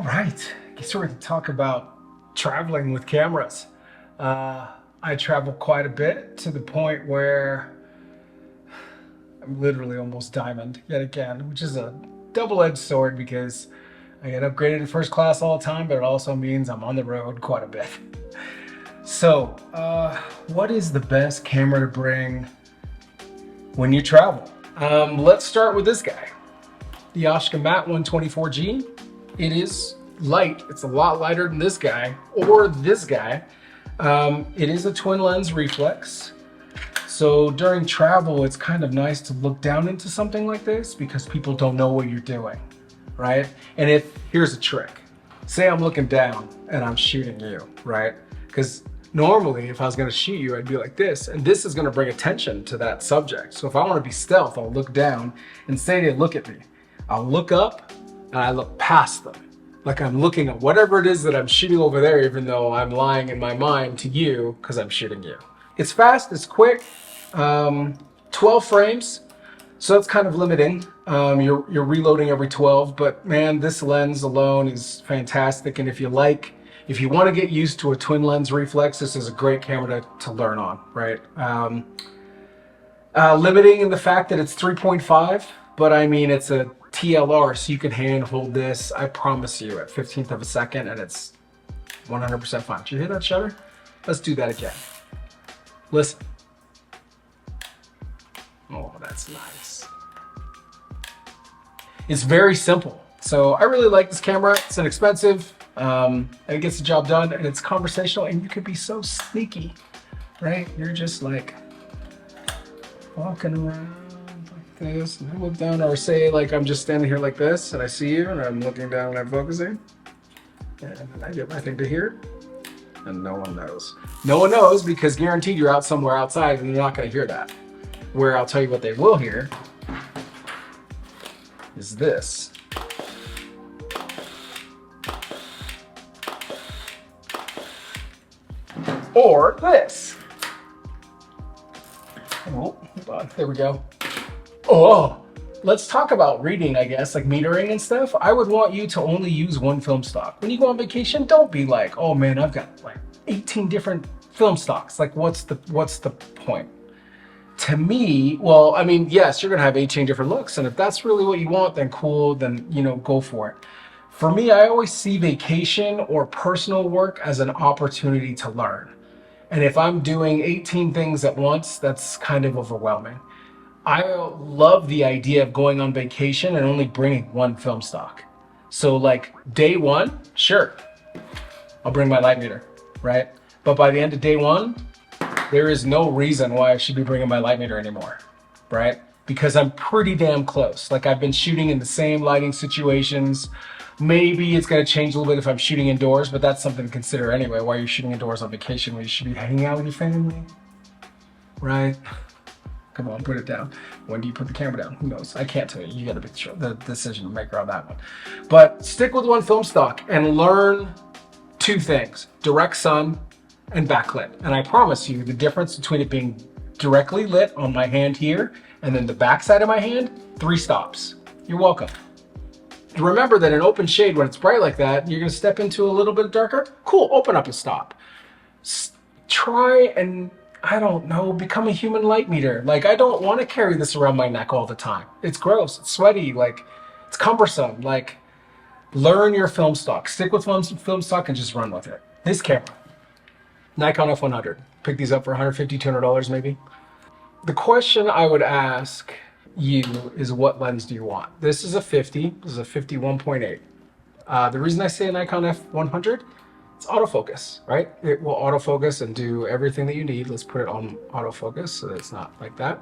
All right, I guess we're going to talk about traveling with cameras. I travel quite a bit to the point where I'm literally almost diamond yet again, which is a double-edged sword because I get upgraded to first class all the time, but it also means I'm on the road quite a bit. So, what is the best camera to bring when you travel? Let's start with this guy, the Oshka Mat 124G. It is light. It's a lot lighter than this guy or this guy. It is a twin lens reflex. So during travel, it's kind of nice to look down into something like this because people don't know what you're doing, right? And here's a trick. Say I'm looking down and I'm shooting you, right? Because normally if I was gonna shoot you, I'd be like this, and this is gonna bring attention to that subject. So if I wanna be stealth, I'll look down and say they look at me. I'll look up and I look past them. Like I'm looking at whatever it is that I'm shooting over there, even though I'm lying in my mind to you because I'm shooting you. It's fast, it's quick, 12 frames, so that's kind of limiting. You're reloading every 12, but man, this lens alone is fantastic. And if you want to get used to a twin lens reflex, this is a great camera to learn on, right? Limiting in the fact that it's 3.5, but I mean, it's a TLR, so you can hand hold this, I promise you, at 15th of a second, and it's 100% fine. Did you hear that shutter? Let's do that again. Listen. Oh, that's nice. It's very simple. So I really like this camera. It's inexpensive, and it gets the job done, and it's conversational, and you can be so sneaky, right? You're just like walking around like this, and I look down, or say like I'm just standing here like this, and I see you, and I'm looking down and I'm focusing, and then I get my thing to here, and no one knows. No one knows because guaranteed you're out somewhere outside and you're not going to hear that. Where I'll tell you what they will hear is this. Or this. Oh, hold on. There we go. Oh, let's talk about reading, I guess, like metering and stuff. I would want you to only use one film stock. When you go on vacation, don't be like, oh man, I've got like 18 different film stocks. Like, what's the point? To me, well, I mean, yes, you're gonna have 18 different looks, and if that's really what you want, then cool, then, you know, go for it. For me, I always see vacation or personal work as an opportunity to learn. And if I'm doing 18 things at once, that's kind of overwhelming. I love the idea of going on vacation and only bringing one film stock. So like day one, sure, I'll bring my light meter, right? But by the end of day one, there is no reason why I should be bringing my light meter anymore, right? Because I'm pretty damn close. Like I've been shooting in the same lighting situations. Maybe it's gonna change a little bit if I'm shooting indoors, but that's something to consider anyway. Why are you shooting indoors on vacation when you should be hanging out with your family, right? Come on, put it down. When do you put the camera down? Who knows? I can't tell you. You got the decision maker on that one. But stick with one film stock and learn two things: direct sun and backlit. And I promise you, the difference between it being directly lit on my hand here and then the back side of my hand, 3 stops. You're welcome. Remember that in open shade, when it's bright like that, you're gonna step into a little bit darker. Cool, open up a stop. Try and, I don't know, become a human light meter. Like, I don't want to carry this around my neck all the time. It's gross, it's sweaty, like, it's cumbersome. Like, learn your film stock. Stick with one film stock and just run with it. This camera, Nikon F100. Pick these up for $150, $200 maybe. The question I would ask you is, what lens do you want? This is a 50, this is a 51.8. The reason I say a Nikon F100, it's autofocus, right? It will autofocus and do everything that you need. Let's put it on autofocus so that it's not like that.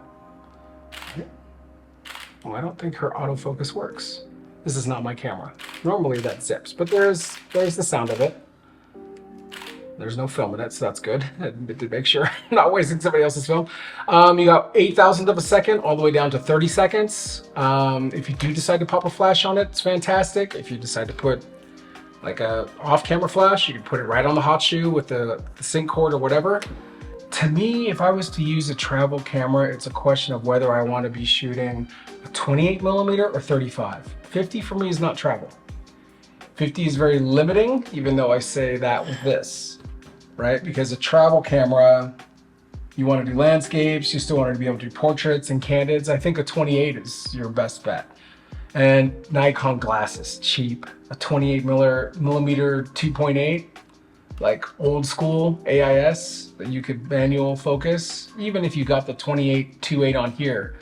Oh, I don't think her autofocus works. This is not my camera. Normally that zips, but there's the sound of it. There's no film in it, so that's good. I did make sure I'm not wasting somebody else's film. You got 8,000th of a second all the way down to 30 seconds. If you do decide to pop a flash on it, it's fantastic. If you decide to put like a off-camera flash, you can put it right on the hot shoe with the sync cord or whatever. To me, if I was to use a travel camera, it's a question of whether I want to be shooting a 28mm or 35. 50 for me is not travel. 50 is very limiting, even though I say that with this, right? Because a travel camera, you want to do landscapes, you still want to be able to do portraits and candids. I think a 28 is your best bet. And Nikon glass is cheap. A 28 millimeter 2.8, like old school AIS that you could manual focus. Even if you got the 28 2.8 on here,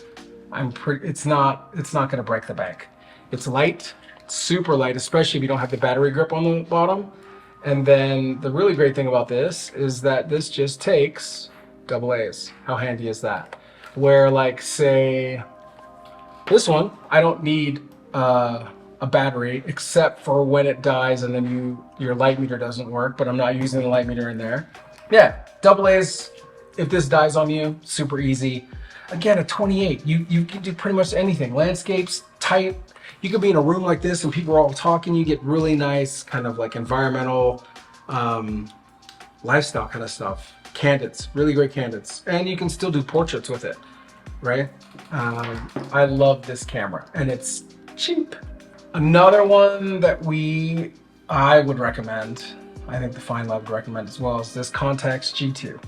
it's not going to break the bank. It's light, super light, especially if you don't have the battery grip on the bottom. And then the really great thing about this is that this just takes AA's. How handy is that? Where, like, say this one, I don't need a battery except for when it dies and then your light meter doesn't work, but I'm not using the light meter in there. Yeah, AA's, if this dies on you, super easy. Again, a 28, you can do pretty much anything. Landscapes, tight. You could be in a room like this and people are all talking. You get really nice kind of like environmental, lifestyle kind of stuff. Candids, really great candids. And you can still do portraits with it, right? I love this camera and it's cheap. Another one that I would recommend, I think the Fine Lab would recommend as well, is this Contax G2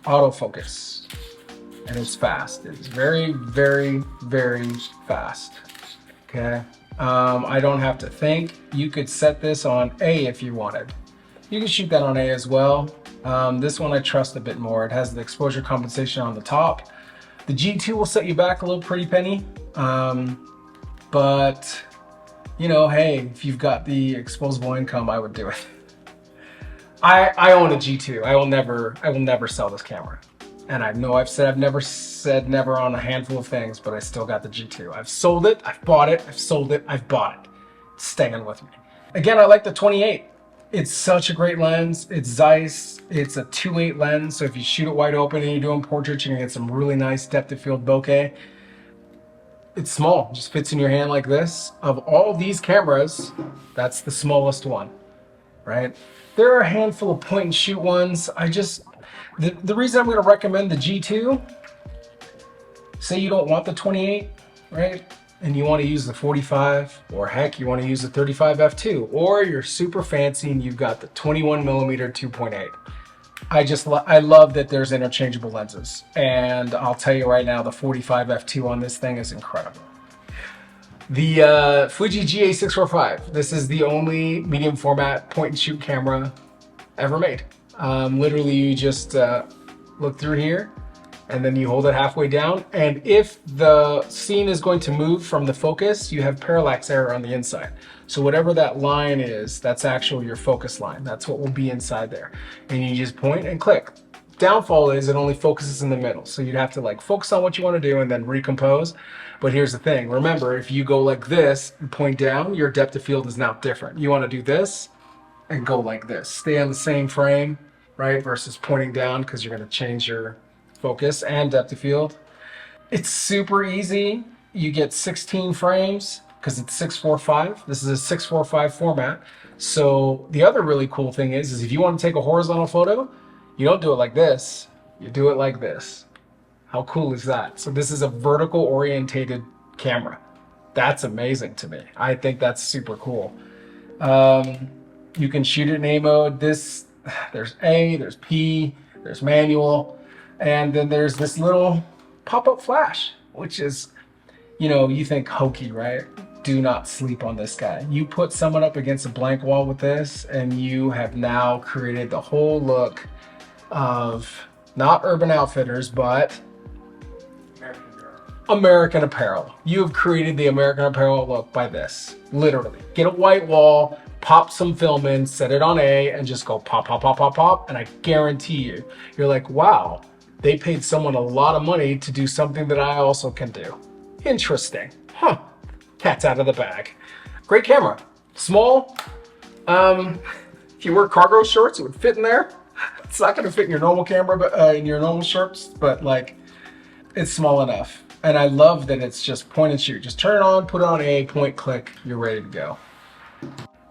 autofocus. And it's fast. It's very, very, very fast. Okay. I don't have to think. You could set this on A if you wanted. You can shoot that on A as well. This one I trust a bit more. It has the exposure compensation on the top. The G2 will set you back a little pretty penny. But you know, hey, if you've got the exposable income, I would do it. I own a G2. I will never sell this camera. And I know I've never said never on a handful of things, but I still got the G2. I've sold it, I've bought it, I've sold it, I've bought it. It's staying with me. Again, I like the 28. It's such a great lens. It's Zeiss. It's a 2.8 lens, so if you shoot it wide open and you're doing portraits, you're gonna get some really nice depth of field bokeh. It's small, just fits in your hand like this. Of all these cameras, that's the smallest one, right? There are a handful of point and shoot ones. The reason I'm going to recommend the G2, say you don't want the 28, right? And you want to use the 45, or heck, you want to use the 35 f2, or you're super fancy and you've got the 21 millimeter 2.8. I love that there's interchangeable lenses. And I'll tell you right now, the 45 f2 on this thing is incredible. The Fuji GA645. This is the only medium format point and shoot camera ever made. Literally, you just look through here and then you hold it halfway down. And if the scene is going to move from the focus, you have parallax error on the inside. So whatever that line is, that's actually your focus line. That's what will be inside there. And you just point and click. Downfall is it only focuses in the middle. So you'd have to like focus on what you want to do and then recompose. But here's the thing. Remember, if you go like this and point down, your depth of field is now different. You want to do this and go like this. Stay on the same frame, right? Versus pointing down, because you're going to change your focus and depth of field. It's super easy. You get 16 frames because it's 645. This is a 645 format. So the other really cool thing is if you want to take a horizontal photo, you don't do it like this. You do it like this. How cool is that? So this is a vertical orientated camera. That's amazing to me. I think that's super cool. You can shoot it in A mode. There's A, there's P, there's manual, and then there's this little pop-up flash, which is, you know, you think hokey, right? Do not sleep on this guy. You put someone up against a blank wall with this, and you have now created the whole look of not Urban Outfitters, but American Apparel. You have created the American Apparel look by this. Literally. Get a white wall, pop some film in, set it on A, and just go pop, pop, pop, pop, pop. And I guarantee you, you're like, wow, they paid someone a lot of money to do something that I also can do. Interesting. Huh. Cat's out of the bag. Great camera. Small. If you wear cargo shorts, it would fit in there. It's not going to fit in your normal camera, but in your normal shorts, but like, it's small enough. And I love that it's just point and shoot. Just turn it on, put it on A, point, click, you're ready to go.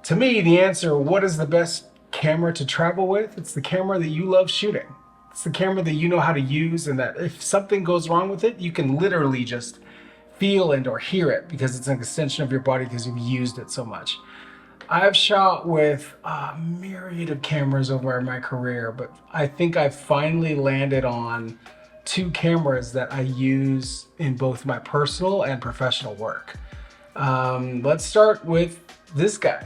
To me, the answer, what is the best camera to travel with? It's the camera that you love shooting. It's the camera that you know how to use, and that if something goes wrong with it, you can literally just feel and or hear it because it's an extension of your body because you've used it so much. I've shot with a myriad of cameras over my career, but I think I've finally landed on two cameras that I use in both my personal and professional work. Let's start with this guy.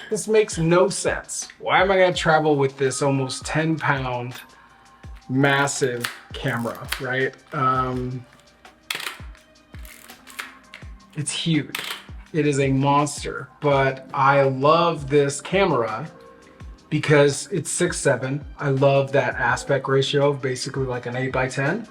This makes no sense. Why am I going to travel with this almost 10-pound massive camera, right? It's huge. It is a monster, but I love this camera because it's 6'7". I love that aspect ratio of basically like an 8x10.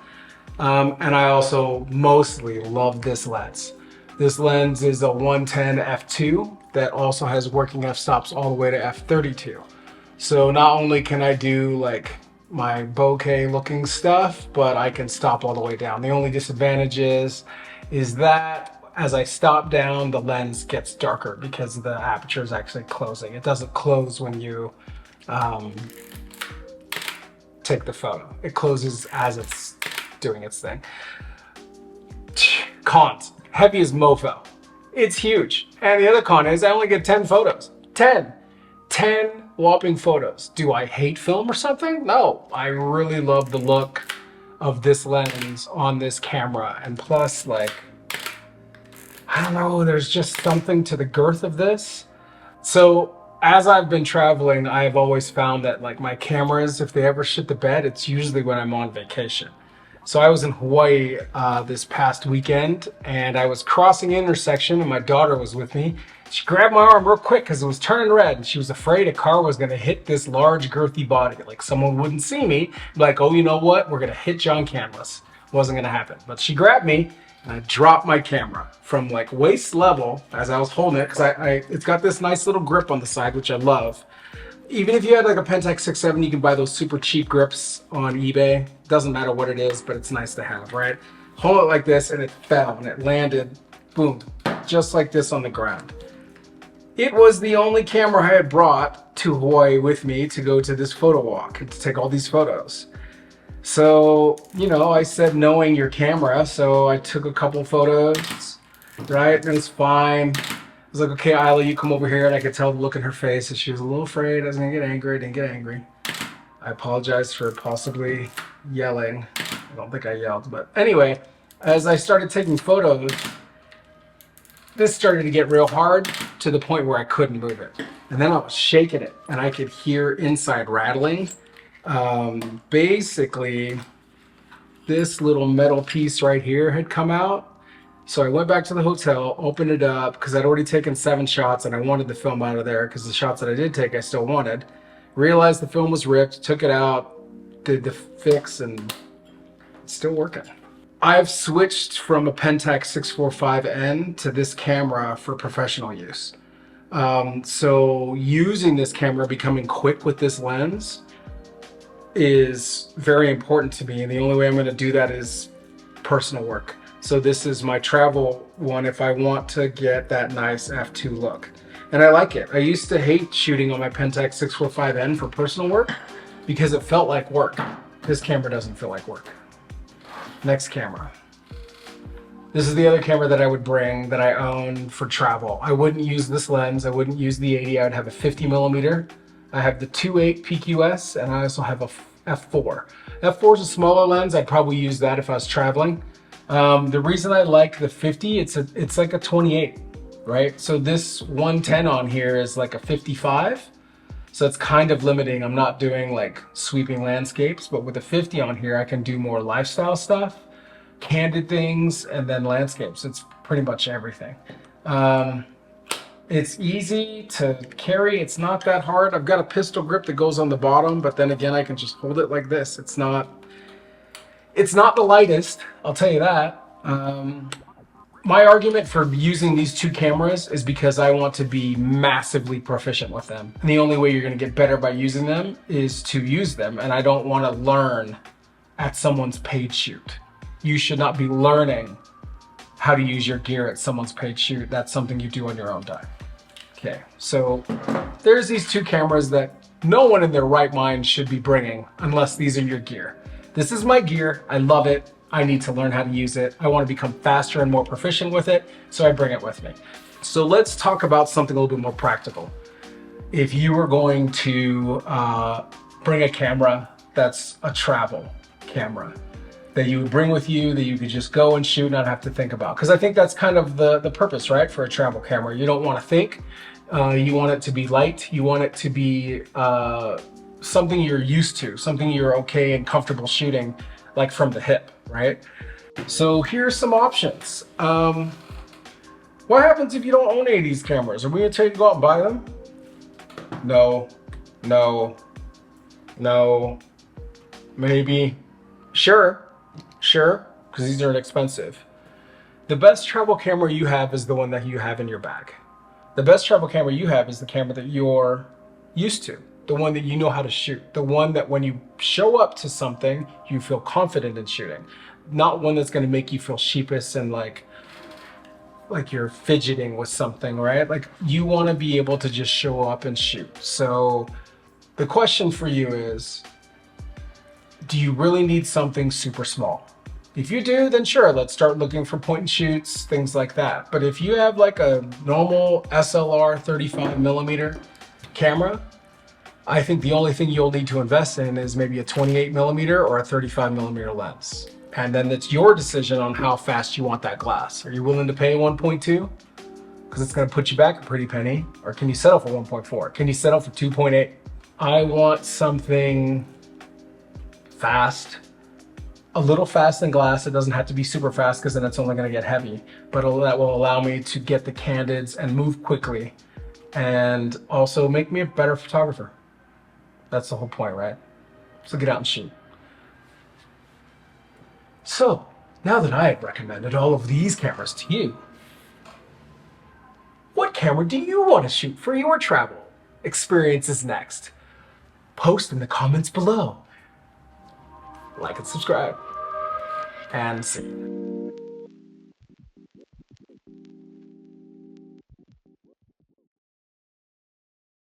And I also mostly love this lens. This lens is a 110 f2 that also has working f-stops all the way to f32. So not only can I do like my bokeh looking stuff, but I can stop all the way down. The only disadvantage is that as I stop down, the lens gets darker because the aperture is actually closing. It doesn't close when you take the photo. It closes as it's doing its thing. Cons, heavy as mofo. It's huge. And the other con is I only get 10 photos. 10 whopping photos. Do I hate film or something? No, I really love the look of this lens on this camera. And plus, like, I don't know, there's just something to the girth of this. So as I've been traveling, I've always found that like my cameras, if they ever shit the bed, it's usually when I'm on vacation. So I was in Hawaii this past weekend, and I was crossing an intersection and my daughter was with me. She grabbed my arm real quick because it was turning red and she was afraid a car was going to hit this large girthy body. Like someone wouldn't see me, like, oh, you know what? We're going to hit Jon Canlas. Wasn't going to happen. But she grabbed me and I dropped my camera from like waist level as I was holding it, because it's got this nice little grip on the side, which I love. Even if you had like a Pentax 6.7, you can buy those super cheap grips on eBay. Doesn't matter what it is, but it's nice to have, right? Hold it like this and it fell and it landed, boom, just like this on the ground. It was the only camera I had brought to Hawaii with me to go to this photo walk and to take all these photos. So, you know, I said, knowing your camera, so I took a couple photos, right? And it was fine. I was like, okay, Isla, you come over here. And I could tell the look in her face that she was a little afraid I was gonna get angry. I didn't get angry. I apologize for possibly yelling. I don't think I yelled, but anyway, as I started taking photos, this started to get real hard to the point where I couldn't move it. And then I was shaking it and I could hear inside rattling. Basically, this little metal piece right here had come out. So I went back to the hotel, opened it up, because I'd already taken 7 shots and I wanted the film out of there because the shots that I did take I still wanted. Realized the film was ripped, took it out, did the fix, and it's still working. I've switched from a Pentax 645N to this camera for professional use. So using this camera, becoming quick with this lens is very important to me. And the only way I'm going to do that is personal work. So this is my travel one if I want to get that nice f2 look. And I like it. I used to hate shooting on my Pentax 645N for personal work because it felt like work. This camera doesn't feel like work. Next camera. This is the other camera that I would bring that I own for travel. I wouldn't use this lens. I wouldn't use the 80. I would have a 50mm. I have the 2.8 PQS, and I also have a f4. F4 is a smaller lens. I'd probably use that if I was traveling. The reason I like the 50, it's like a 28, right? So this 110 on here is like a 55. So it's kind of limiting. I'm not doing like sweeping landscapes, but with a 50 on here, I can do more lifestyle stuff, candid things, and then landscapes. It's pretty much everything. It's easy to carry. It's not that hard. I've got a pistol grip that goes on the bottom, but then again, I can just hold it like this. It's not the lightest, I'll tell you that. My argument for using these two cameras is because I want to be massively proficient with them. And the only way you're going to get better by using them is to use them. And I don't want to learn at someone's paid shoot. You should not be learning how to use your gear at someone's paid shoot. That's something you do on your own time. Okay, so there's these two cameras that no one in their right mind should be bringing unless these are your gear. This is my gear. I love it. I need to learn how to use it. I want to become faster and more proficient with it, so I bring it with me. So let's talk about something a little bit more practical. If you were going to bring a camera that's a travel camera that you would bring with you, that you could just go and shoot, not have to think about. Because I think that's kind of the purpose, right, for a travel camera. You don't want to think. You want it to be light. You want it to be something you're used to, something you're okay and comfortable shooting, like from the hip, right? So here's some options. What happens if you don't own any of these cameras? Are we gonna tell you to go out and buy them? No, no, no, maybe, sure, because these aren't expensive. The best travel camera you have is the one that you have in your bag. The best travel camera you have is the camera that you're used to, the one that you know how to shoot, the one that when you show up to something, you feel confident in shooting, not one that's going to make you feel sheepish and like you're fidgeting with something, right? Like you want to be able to just show up and shoot. So the question for you is, do you really need something super small? If you do, then sure, let's start looking for point and shoots, things like that. But if you have like a normal SLR 35 millimeter camera, I think the only thing you'll need to invest in is maybe a 28 millimeter or a 35 millimeter lens. And then it's your decision on how fast you want that glass. Are you willing to pay 1.2? Because it's going to put you back a pretty penny. Or can you settle for 1.4? Can you settle for 2.8? I want something fast, a little fast in glass. It doesn't have to be super fast because then it's only going to get heavy, but that will allow me to get the candids and move quickly and also make me a better photographer. That's the whole point, right? So get out and shoot. So now that I have recommended all of these cameras to you, what camera do you want to shoot for your travel experiences next? Post in the comments below. Like and subscribe. And see you.